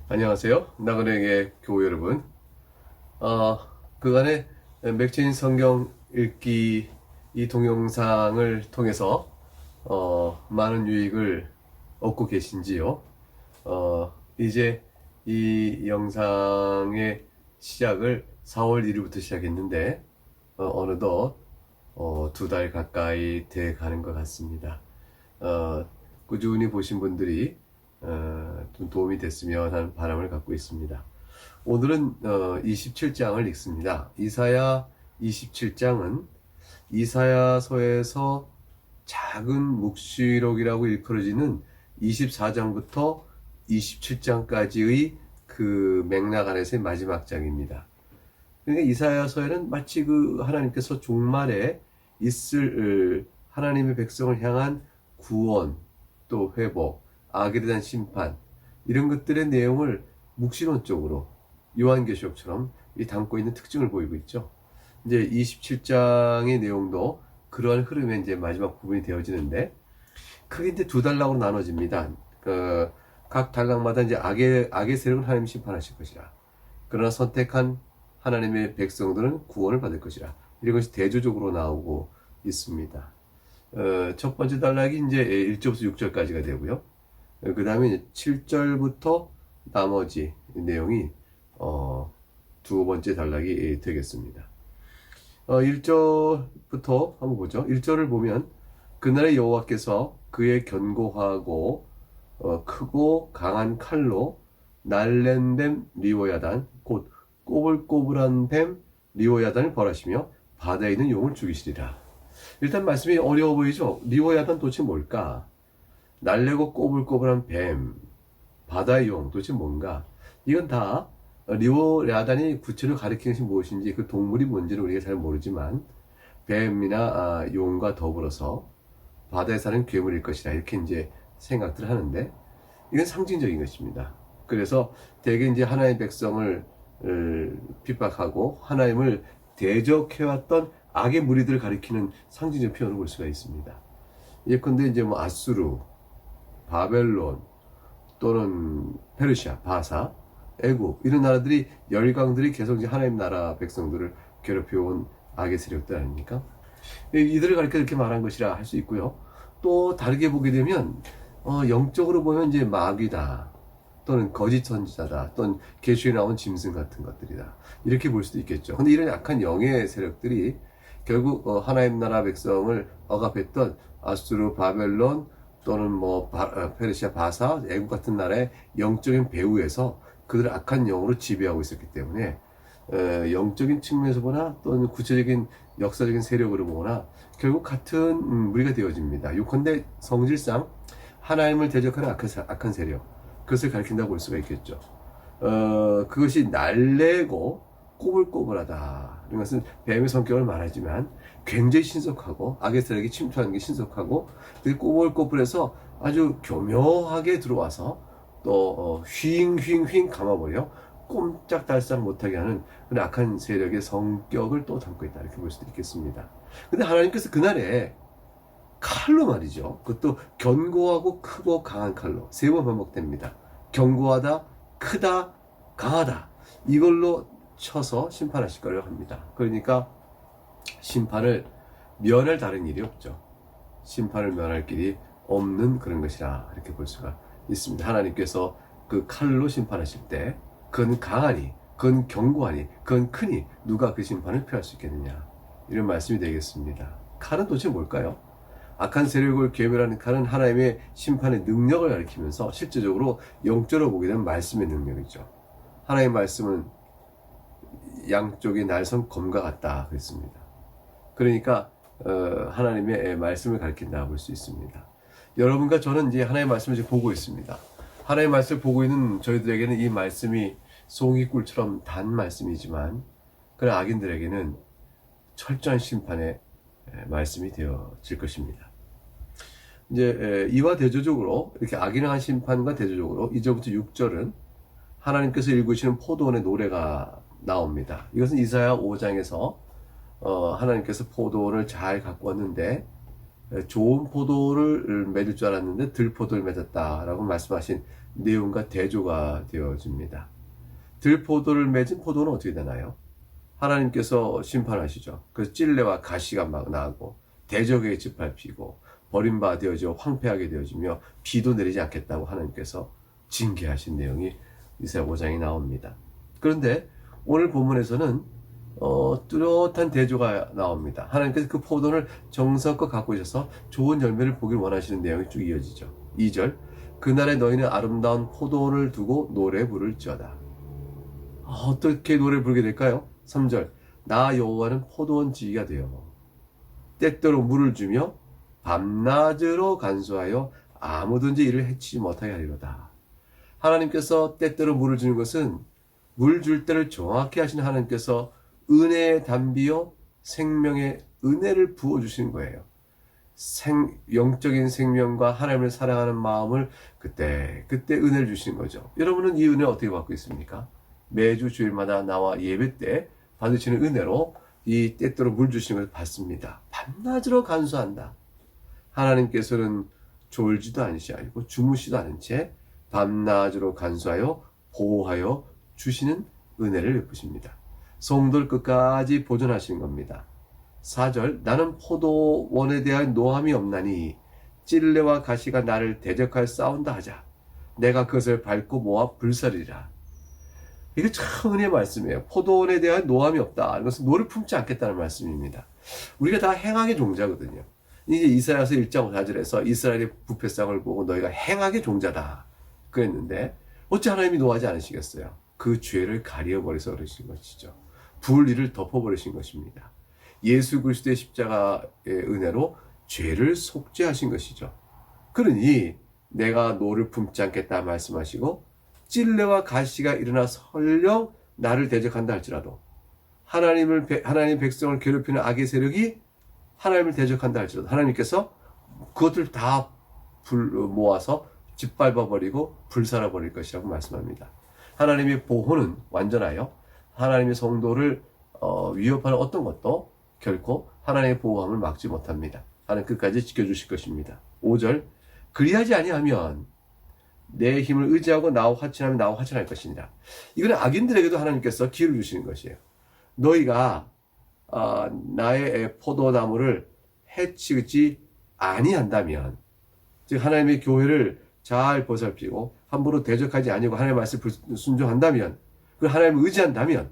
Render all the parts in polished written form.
안녕하세요. 나그네의 교우 여러분. 그간의 맥주인 성경 읽기 이 동영상을 통해서 많은 유익을 얻고 계신지요? 이제 이 영상의 시작을 4월 1일부터 시작했는데 어느덧 2달 가까이 돼 가는 것 같습니다. 꾸준히 보신 분들이 좀 도움이 됐으면 하는 바람을 갖고 있습니다. 오늘은 27장을 읽습니다. 이사야 27장은 이사야서에서 작은 묵시록이라고 일컬어지는 24장부터 27장까지의 그 맥락 안에서의 마지막 장입니다. 그러니까 이사야서에는 마치 그 하나님께서 종말에 있을 하나님의 백성을 향한 구원, 또 회복, 악에 대한 심판, 이런 것들의 내용을 묵시론적으로 요한계시록처럼 담고 있는 특징을 보이고 있죠. 이제 27장의 내용도 그러한 흐름의 이제 마지막 부분이 되어지는데, 크게 이제 두 단락으로 나눠집니다. 각 단락마다 이제 악의 세력을 하나님이 심판하실 것이라. 그러나 선택한 하나님의 백성들은 구원을 받을 것이라. 이런 것이 대조적으로 나오고 있습니다. 첫 번째 단락이 이제 1절부터 6절까지가 되고요. 그 다음에 7절부터 나머지 내용이 두 번째 단락이 되겠습니다. 1절부터 한번 보죠. 1절을 보면 그날의 여호와께서 그의 견고하고 크고 강한 칼로 날랜 뱀 리오야단 곧 꼬불꼬불한 뱀 리오야단을 벌하시며 바다에 있는 용을 죽이시리라. 일단 말씀이 어려워 보이죠? 리오야단 도대체 뭘까? 날래고 꼬불꼬불한 뱀, 바다의 용, 도대체 뭔가? 이건 다 리오야단이 구체로 가리키는 것이 무엇인지, 그 동물이 뭔지는 우리가 잘 모르지만 뱀이나 용과 더불어서 바다에 사는 괴물일 것이라 이렇게 이제 생각들을 하는데, 이건 상징적인 것입니다. 그래서 대개 이제 하나님의 백성을 핍박하고 하나님을 대적해왔던 악의 무리들을 가리키는 상징적 표현을 볼 수가 있습니다. 예컨대 이제 뭐 아수르, 바벨론, 또는 페르시아, 바사, 애굽, 이런 나라들이, 열강들이 계속 이제 하나님 나라 백성들을 괴롭혀온 악의 세력들 아닙니까? 이들을 가리켜 이렇게 말한 것이라 할 수 있고요. 또 다르게 보게 되면 영적으로 보면 이제 마귀다, 또는 거짓 선지자다, 또는 계시에 나온 짐승 같은 것들이다, 이렇게 볼 수도 있겠죠. 근데 이런 약한 영의 세력들이 결국 하나님 나라 백성을 억압했던 아수르, 바벨론, 또는 뭐 페르시아, 바사, 애국 같은 나라의 영적인 배후에서 그들을 악한 영으로 지배하고 있었기 때문에 영적인 측면에서 보나 또는 구체적인 역사적인 세력으로 보거나 결국 같은 무리가 되어집니다. 요컨대 성질상 하나님을 대적하는 악한 세력, 그것을 가리킨다고 볼 수가 있겠죠. 그것이 날래고 꼬불꼬불하다. 이런 것은 뱀의 성격을 말하지만 굉장히 신속하고, 악의 세력이 침투하는 게 신속하고, 되게 꼬불꼬불해서 아주 교묘하게 들어와서 또 휘잉 감아버려 꼼짝달싹 못하게 하는 그런 악한 세력의 성격을 또 담고 있다, 이렇게 볼 수도 있겠습니다. 근데 하나님께서 그날에 칼로 말이죠. 그것도 견고하고 크고 강한 칼로 3번 반복됩니다. 견고하다, 크다, 강하다, 이걸로 쳐서 심판하실 거라고 합니다. 그러니까 심판을 면할 다른 일이 없죠. 심판을 면할 길이 없는 그런 것이라 이렇게 볼 수가 있습니다. 하나님께서 그 칼로 심판하실 때 그건 강하니, 그건 견고하니, 그건 크니 누가 그 심판을 피할 수 있겠느냐, 이런 말씀이 되겠습니다. 칼은 도대체 뭘까요? 악한 세력을 괴멸하는 칼은 하나님의 심판의 능력을 가리키면서 실제적으로 영적으로 보게 되면 말씀의 능력이죠. 하나님의 말씀은 양쪽이 날선 검과 같다 그랬습니다. 그러니까 하나님의 말씀을 가리킨다 볼 수 있습니다. 여러분과 저는 이제 하나님의 말씀을 지금 보고 있습니다. 하나님의 말씀을 보고 있는 저희들에게는 이 말씀이 송이꿀처럼 단 말씀이지만, 그런 악인들에게는 철저한 심판의 말씀이 되어질 것입니다. 이제 이와 대조적으로, 이렇게 악인한 심판과 대조적으로 2절부터 6절은 하나님께서 읽으시는 포도원의 노래가 나옵니다. 이것은 이사야 5장에서 하나님께서 포도원을 잘 갖고 왔는데 좋은 포도를 맺을 줄 알았는데 들포도를 맺었다라고 말씀하신 내용과 대조가 되어집니다. 들포도를 맺은 포도는 어떻게 되나요? 하나님께서 심판하시죠. 그래서 찔레와 가시가 막 나고 대적에게 짓밟히고 버림받아 되어지고 황폐하게 되어지며 비도 내리지 않겠다고 하나님께서 징계하신 내용이 이사야 5장에 나옵니다. 그런데 오늘 본문에서는 뚜렷한 대조가 나옵니다. 하나님께서 그 포도를 정성껏 갖고 오셔서 좋은 열매를 보길 원하시는 내용이 쭉 이어지죠. 2절 그날에 너희는 아름다운 포도를 두고 노래 부를지어다. 어떻게 노래 부르게 될까요? 3절 나 여호와는 포도원 지기가 되어 때때로 물을 주며 밤낮으로 간수하여 아무든지 이를 해치지 못하게 하리로다. 하나님께서 때때로 물을 주는 것은 물 줄 때를 정확히 하시는 하나님께서 은혜의 담비요 생명의 은혜를 부어주시는 거예요. 영적인 생명과 하나님을 사랑하는 마음을 그때 은혜를 주시는 거죠. 여러분은 이 은혜를 어떻게 받고 있습니까? 매주 주일마다 나와 예배 때 받으시는 은혜로 이 때때로 물 주시는 것을 받습니다. 밤낮으로 간수한다. 하나님께서는 졸지도 않으시고 주무시도 않은 채 밤낮으로 간수하여 보호하여 주시는 은혜를 베푸십니다. 성도를 끝까지 보존하시는 겁니다. 4절 나는 포도원에 대한 노함이 없나니 찔레와 가시가 나를 대적하여 싸운다 하자. 내가 그것을 밟고 모아 불살이라. 이게 참 은혜의 말씀이에요. 포도원에 대한 노함이 없다. 이것은 노를 품지 않겠다는 말씀입니다. 우리가 다 행악의 종자거든요. 이제 이사야서 1장 4절에서 이스라엘의 부패성을 보고 너희가 행악의 종자다 그랬는데 어찌 하나님이 노하지 않으시겠어요? 그 죄를 가려버려서 그러신 것이죠. 불의를 덮어버리신 것입니다. 예수 그리스도의 십자가의 은혜로 죄를 속죄하신 것이죠. 그러니 내가 노를 품지 않겠다 말씀하시고 찔레와 가시가 일어나 설령 나를 대적한다 할지라도 하나님 백성을 괴롭히는 악의 세력이 하나님을 대적한다 할지라도 하나님께서 그것들 다 모아서 짓밟아버리고 불살아버릴 것이라고 말씀합니다. 하나님의 보호는 완전하여 하나님의 성도를 위협하는 어떤 것도 결코 하나님의 보호함을 막지 못합니다. 하나님 끝까지 지켜주실 것입니다. 5절 그리하지 아니하면 내 힘을 의지하고 나와 화친하면 나와 화친할 것이니라. 이거는 악인들에게도 하나님께서 기회를 주시는 것이에요. 너희가 나의 포도나무를 해치지 아니한다면 즉 하나님의 교회를 잘 보살피고 함부로 대적하지 아니고 하나님의 말씀을 순종한다면 그 하나님을 의지한다면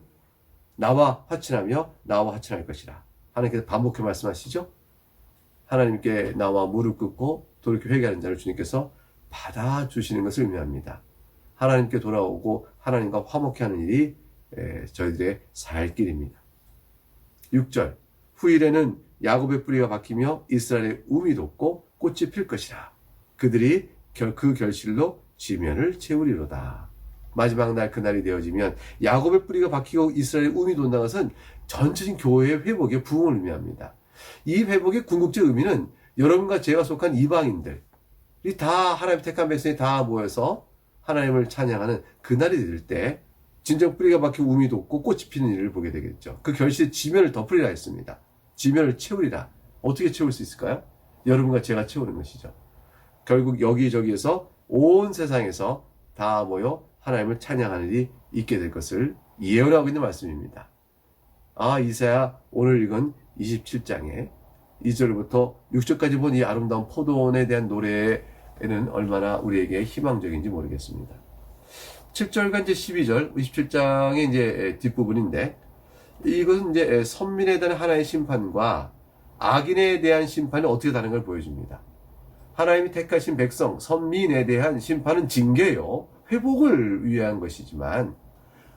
나와 화친하며 나와 화친할 것이라. 하나님께서 반복해 말씀하시죠. 하나님께 나와 무릎 꿇고 돌이켜 회개하는 자를 주님께서 받아주시는 것을 의미합니다. 하나님께 돌아오고 하나님과 화목해 하는 일이 저희들의 살 길입니다. 6절 후일에는 야곱의 뿌리가 박히며 이스라엘의 움이 돋고 꽃이 필 것이라. 그들이 그 결실로 지면을 채우리로다. 마지막 날 그날이 되어지면 야곱의 뿌리가 박히고 이스라엘의 움이 돋는 것은 전체적인 교회의 회복의 부흥을 의미합니다. 이 회복의 궁극적 의미는 여러분과 제가 속한 이방인들이 다 하나님 택한 백성이 다 모여서 하나님을 찬양하는 그날이 될 때 진정 뿌리가 박히고 움이 돋고 꽃이 피는 일을 보게 되겠죠. 그 결실의 지면을 덮으리라 했습니다. 지면을 채우리라. 어떻게 채울 수 있을까요? 여러분과 제가 채우는 것이죠. 결국 여기저기에서 온 세상에서 다 모여 하나님을 찬양하는 일이 있게 될 것을 예언하고 있는 말씀입니다. 이사야 오늘 읽은 27장에 2절부터 6절까지 본 이 아름다운 포도원에 대한 노래에는 얼마나 우리에게 희망적인지 모르겠습니다. 7절과 이제 12절, 27장의 이제 뒷부분인데, 이것은 이제 선민에 대한 하나의 심판과 악인에 대한 심판이 어떻게 다른 걸 보여줍니다. 하나님이 택하신 백성, 선민에 대한 심판은 징계요, 회복을 위한 것이지만,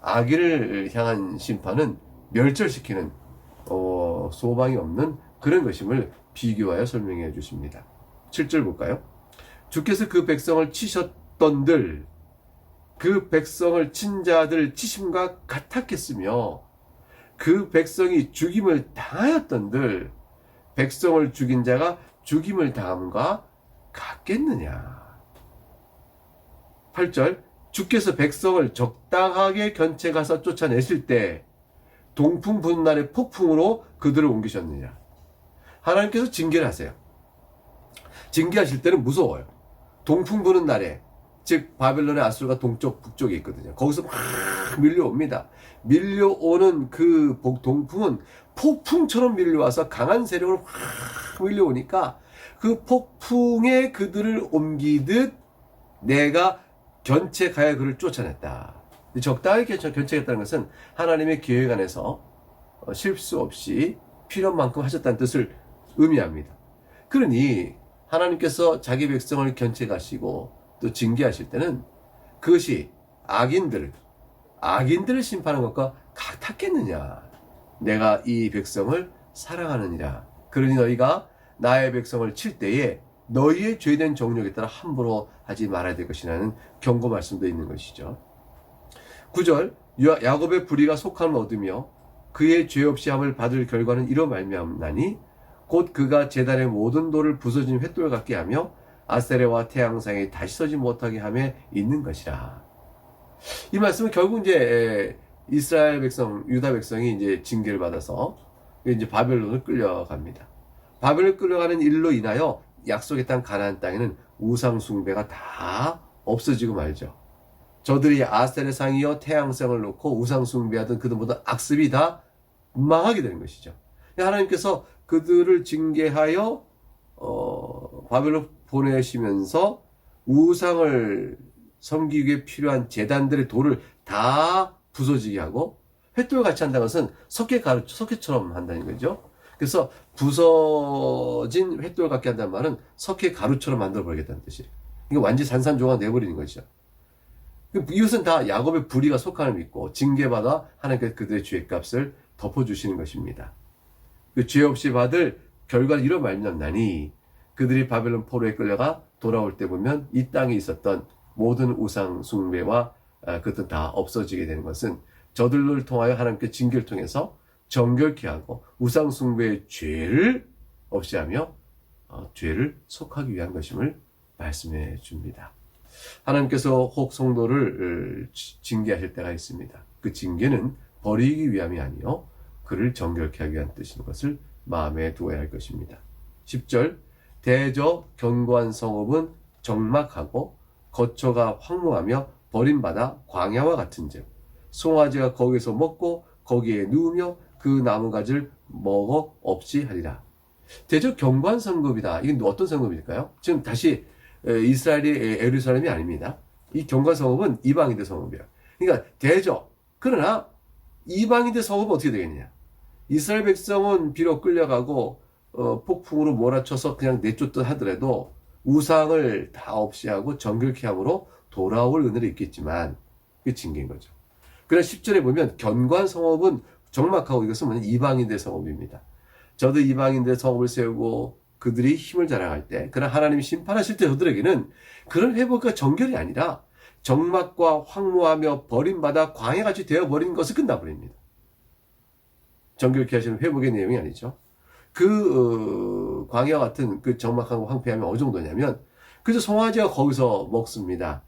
악인을 향한 심판은 멸절시키는, 소망이 없는 그런 것임을 비교하여 설명해 주십니다. 7절 볼까요? 주께서 그 백성을 치셨던들, 그 백성을 친 자들 치심과 같았겠으며 그 백성이 죽임을 당하였던들 백성을 죽인 자가 죽임을 당함과 같겠느냐. 8절 주께서 백성을 적당하게 견책하사 쫓아내실 때 동풍 부는 날의 폭풍으로 그들을 옮기셨느냐. 하나님께서 징계를 하세요. 징계하실 때는 무서워요. 동풍 부는 날에, 즉 바벨론의 아수르가 동쪽 북쪽에 있거든요. 거기서 막 밀려옵니다. 밀려오는 그 동풍은 폭풍처럼 밀려와서 강한 세력으로 확 밀려오니까 그 폭풍에 그들을 옮기듯 내가 견책하여 그를 쫓아냈다. 적당히 견책했다는 것은 하나님의 계획 안에서 실수 없이 필요한 만큼 하셨다는 뜻을 의미합니다. 그러니 하나님께서 자기 백성을 견책하시고 또 징계하실 때는 그것이 악인들을 심판하는 것과 같았겠느냐. 내가 이 백성을 사랑하느니라. 그러니 너희가 나의 백성을 칠 때에 너희의 죄된 정욕에 따라 함부로 하지 말아야 될 것이라는 경고 말씀도 있는 것이죠. 9절 야곱의 불의가 속함을 얻으며 그의 죄 없이 함을 받을 결과는 이로 말미암나니 곧 그가 제단의 모든 돌을 부서진 횃돌 같게 하며 아세레와 태양상에 다시 서지 못하게 함에 있는 것이라. 이 말씀은 결국 이제 이스라엘 백성, 유다 백성이 이제 징계를 받아서 이제 바벨론을 끌려갑니다. 바벨론을 끌려가는 일로 인하여 약속의 땅 가나안 땅에는 우상 숭배가 다 없어지고 말죠. 저들이 아세레 상이여 태양상을 놓고 우상 숭배하던 그들 모든 악습이 다 망하게 되는 것이죠. 하나님께서 그들을 징계하여 바벨론 보내시면서 우상을 섬기기 위해 필요한 제단들의 돌을 다 부서지게 하고 횃돌같이 한다는 것은 석회처럼 한다는 거죠. 그래서 부서진 횃돌 같게 한다는 말은 석회 가루처럼 만들어 버리겠다는 뜻이에요. 이게 완전히 산산조각 내버리는 거죠. 이것은 다 야곱의 불의가 속함을 믿고 징계받아 하나님께서 그들의 죄값을 덮어주시는 것입니다. 그 죄 없이 받을 결과는 이로 말미암나니 그들이 바벨론 포로에 끌려가 돌아올 때 보면 이 땅에 있었던 모든 우상 숭배와 그것도 다 없어지게 되는 것은 저들을 통하여 하나님께 징계를 통해서 정결케 하고 우상 숭배의 죄를 없이 하며 죄를 속하기 위한 것임을 말씀해 줍니다. 하나님께서 혹 성도를 징계하실 때가 있습니다. 그 징계는 버리기 위함이 아니요 그를 정결케 하기 위한 뜻인 것을 마음에 두어야 할 것입니다. 10절 대저 견고한 성읍은 적막하고 거처가 황무하며 버림받아 광야와 같은즉 송아지가 거기서 먹고 거기에 누우며 그 나무가지를 먹어 없이 하리라. 대저 견고한 성읍이다. 이건 어떤 성읍일까요? 지금 다시 이스라엘이 예루살렘이 아닙니다. 이 견고한 성읍은 이방인들 성읍이야. 그러니까 대저. 그러나 이방인들 성읍은 어떻게 되겠느냐? 이스라엘 백성은 비록 끌려가고 폭풍으로 몰아쳐서 그냥 내쫓듯 하더라도 우상을 다 없이 하고 정결케 함으로 돌아올 은혜를 있겠지만 그게 징계인 거죠. 그러나 10절에 보면 견고한 성읍은 적막하고 이것은 뭐냐 이방인들의 성읍입니다. 저도 이방인들의 성읍을 세우고 그들이 힘을 자랑할 때 그러나 하나님이 심판하실 때 저들에게는 그런 회복과 정결이 아니라 적막과 황무하며 버림받아 광야같이 되어버린 것을 끝나버립니다. 정결케 하시는 회복의 내용이 아니죠. 그 광야 같은 그 적막하고 황폐함이 어느 정도냐면 그래서 송아지가 거기서 먹습니다.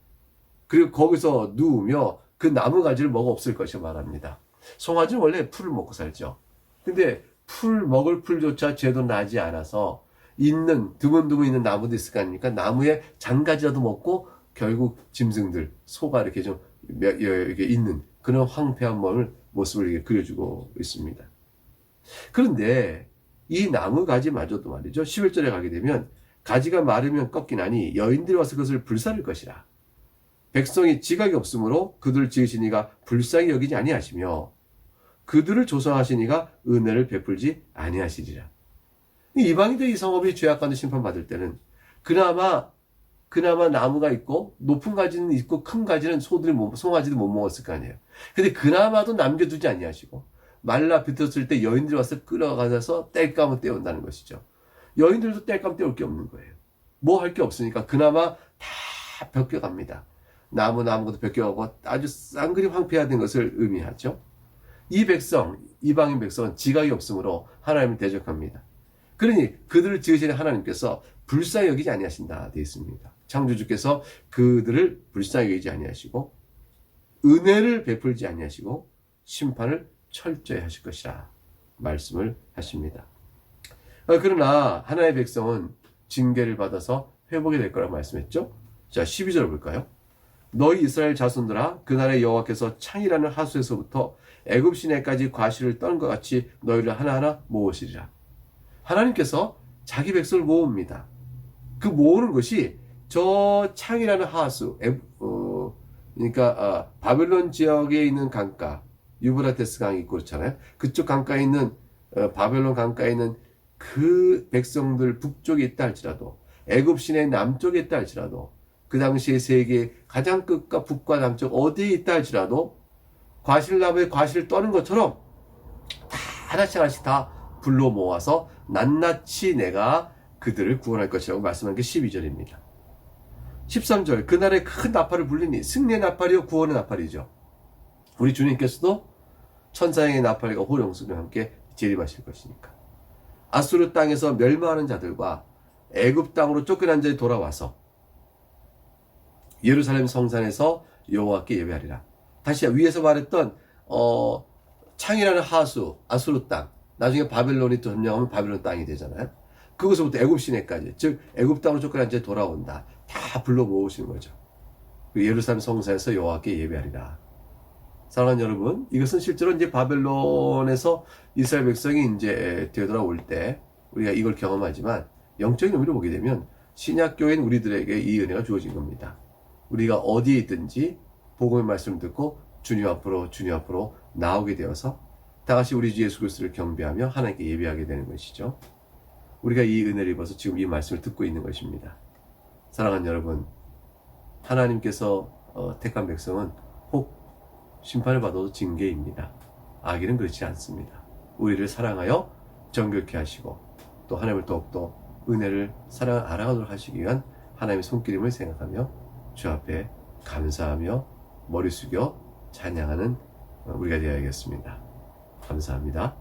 그리고 거기서 누우며 그 나무가지를 먹어 없을 것이라 말합니다. 송아지는 원래 풀을 먹고 살죠. 근데 먹을 풀조차 제대로 나지 않아서 드문드문 있는 나무도 있을 거 아닙니까? 나무에 장가지라도 먹고 결국 짐승들, 소가 이렇게 좀 이렇게 있는 그런 황폐한 모습을 이렇게 그려주고 있습니다. 그런데 이 나무 가지마저도 말이죠. 11절에 가게 되면 가지가 마르면 꺾이나니 여인들이 와서 그것을 불사를 것이라. 백성이 지각이 없으므로 그들을 지으신 이가 불쌍히 여기지 아니하시며 그들을 조성하신 이가 은혜를 베풀지 아니하시리라. 이방인들이 이 성읍이 죄악 가운데 심판받을 때는 그나마 나무가 있고 높은 가지는 있고 큰 가지는 송아지도 못 먹었을 거 아니에요. 근데 그나마도 남겨두지 아니하시고 말라 비틀었을 때 여인들이 와서 끌어가서 땔감을 떼온다는 것이죠. 여인들도 땔감 떼올 게 없는 거예요. 뭐 할 게 없으니까 그나마 다 벗겨갑니다. 나무도 벗겨가고 아주 쌍그리 황폐화된 것을 의미하죠. 이 백성, 이방인 백성은 지각이 없으므로 하나님을 대적합니다. 그러니 그들을 지으신 하나님께서 불쌍히 여기지 아니하신다 되어 있습니다. 창조주께서 그들을 불쌍히 여기지 아니하시고 은혜를 베풀지 아니하시고 심판을 철저히 하실 것이라 말씀을 하십니다. 그러나 하나님의 백성은 징계를 받아서 회복이 될 거라고 말씀했죠. 자, 12절 볼까요? 너희 이스라엘 자손들아 그날에 여호와께서 창이라는 하수에서부터 애굽 시내까지 과실을 떠는 것 같이 너희를 하나하나 모으시리라. 하나님께서 자기 백성을 모읍니다. 그 모으는 것이 저 창이라는 하수, 그러니까 바벨론 지역에 있는 강가, 유브라테스 강이 있고 그렇잖아요. 그쪽 강가에 있는 바벨론 강가에 있는 그 백성들 북쪽에 있다 할지라도 애굽 시내 남쪽에 있다 할지라도 그 당시에 세계 가장 끝과 북과 남쪽 어디에 있다 할지라도 과실나무에 과실을 떠는 것처럼 다 하나씩 다 불러 모아서 낱낱이 내가 그들을 구원할 것이라고 말씀한 게 12절입니다. 13절 그날에 큰 나팔을 불리니 승리의 나팔이요 구원의 나팔이죠. 우리 주님께서도 천사형의 나팔과 호령소리와 함께 재림하실 것이니까. 아수르 땅에서 멸망하는 자들과 애굽 땅으로 쫓겨난 자들이 돌아와서 예루살렘 성산에서 여호와께 예배하리라. 다시 위에서 말했던 창이라는 하수, 아수르 땅, 나중에 바벨론이 또 점령하면 바벨론 땅이 되잖아요. 그것부터 애굽 시내까지, 즉 애굽 땅으로 쫓겨난 자들이 돌아온다. 다 불러 모으시는 거죠. 예루살렘 성산에서 여호와께 예배하리라. 사랑하는 여러분, 이것은 실제로 이제 바벨론에서 이스라엘 백성이 이제 되돌아올 때 우리가 이걸 경험하지만 영적인 의미로 보게 되면 신약교회인 우리들에게 이 은혜가 주어진 겁니다. 우리가 어디에 있든지 복음의 말씀을 듣고 주님 앞으로 나오게 되어서 다같이 우리 주 예수 그리스도를 경배하며 하나님께 예배하게 되는 것이죠. 우리가 이 은혜를 입어서 지금 이 말씀을 듣고 있는 것입니다. 사랑하는 여러분, 하나님께서 택한 백성은 혹 심판을 받아도 징계입니다. 악인은 그렇지 않습니다. 우리를 사랑하여 정결케 하시고 또 하나님을 더욱더 은혜를 사랑을 알아가도록 하시기 위한 하나님의 손길임을 생각하며 주 앞에 감사하며 머리 숙여 찬양하는 우리가 되어야겠습니다. 감사합니다.